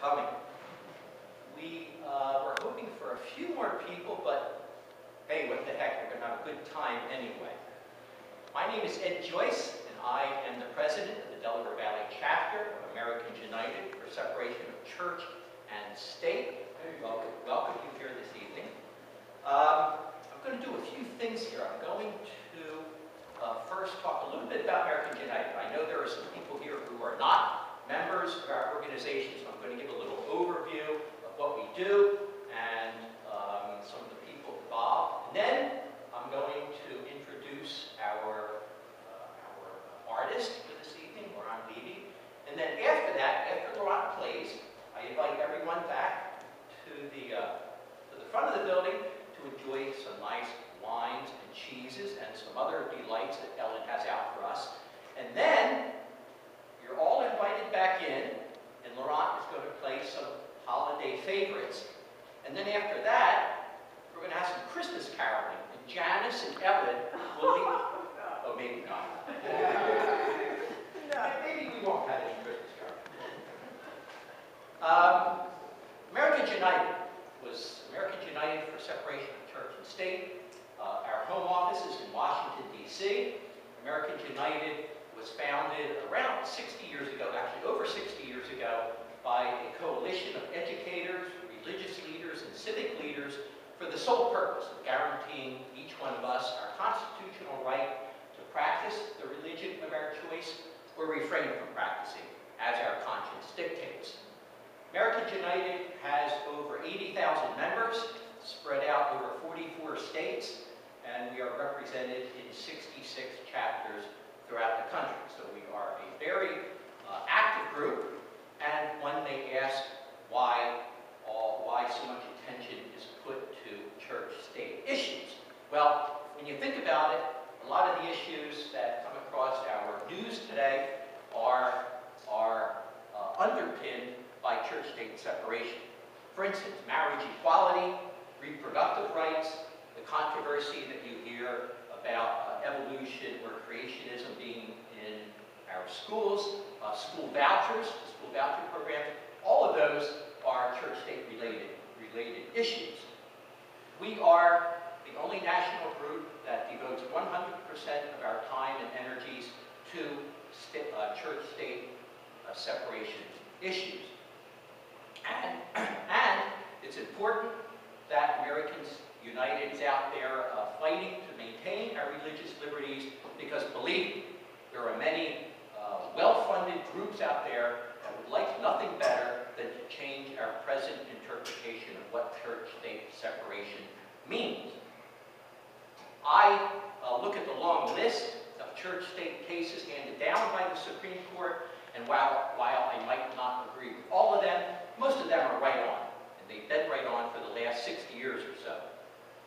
coming. We were hoping for a few more people, but hey, what the heck, we're going to have a good time anyway. My name is Ed Joyce, and I am the president of the Delaware Valley chapter of Americans United for Separation of Church and State. Welcome you here this evening. I'm going to do a few things here. I'm going to first talk a little bit about Americans United. I know there are some people here who are not members of our organization, so I'm going to give a little overview of what we do and some of the people involved. And then I'm going to introduce our artist for this evening, Laurent Levy. And then after that, after Laurent plays, I invite everyone back to the front of the building to enjoy some nice wines and cheeses and some other delights that Ellen has out for us. And then you're all invited back in, and Laurent is going to play some holiday favorites. And then after that, we're going to have some Christmas caroling. And Janice and Ellen will be... Oh, maybe not. Maybe we won't have any Christmas caroling. Americans United was Americans United for Separation of Church and State. Our home office is in Washington, D.C. Americans United was founded around 60 years ago, actually over 60 years ago, by a coalition of educators, religious leaders, and civic leaders for the sole purpose of guaranteeing each one of us our constitutional right to practice the religion of our choice or refrain from practicing as our conscience dictates. Americans United has over 80,000 members spread out over 44 states, and we are represented in 66 chapters throughout the country. So we are a very active group, and one may ask why so much attention is put to church-state issues. Well, when you think about it, a lot of the issues that come across our news today are underpinned by church-state separation. For instance, marriage equality, reproductive rights, the controversy that you hear about evolution or creationism being in our schools, school vouchers, the school voucher program, all of those are church-state related issues. We are the only national group that devotes 100% of our time and energies to church-state separation issues. And it's important that Americans United is out there fighting to maintain our religious liberties, because believe me, there are many well-funded groups out there that would like nothing better than to change our present interpretation of what church-state separation means. I look at the long list of church-state cases handed down by the Supreme Court, and while I might not agree with all of them, most of them are right on, and they've been right on for the last 60 years or so.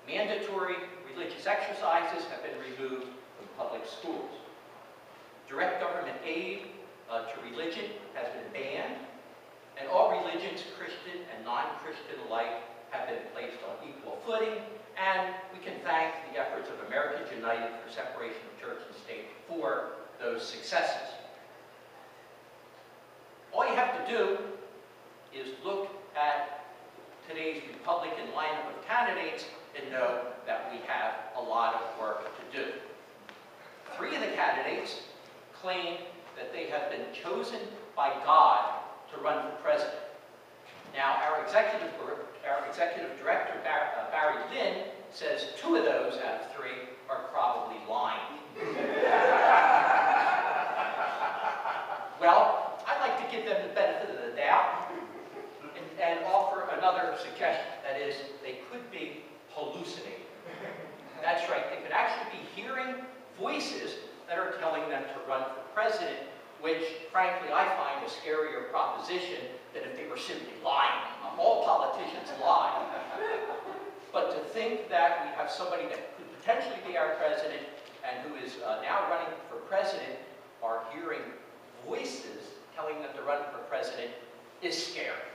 Mandatory religious exercises have been removed from public schools. Direct government aid to religion has been banned, and all religions, Christian and non-Christian alike, have been placed on equal footing, and we can thank the efforts of Americans United for Separation of Church and State for those successes. All you have to do is look at today's Republican lineup of candidates and know that we have a lot of work to do. 3 of the candidates claim that they have been chosen by God to run for president. Now, our executive director, Barry Lynn, says 2 of those out of 3 are probably lying. Well, I'd like to give them the benefit of the doubt and offer another suggestion. That is, they could be hallucinating. That's right, they could actually be hearing voices that are telling them to run for president, which, frankly, I find a scarier proposition than if they were simply lying. All politicians lie. But to think that we have somebody that could potentially be our president and who is now running for president are hearing voices telling them to run for president is scary.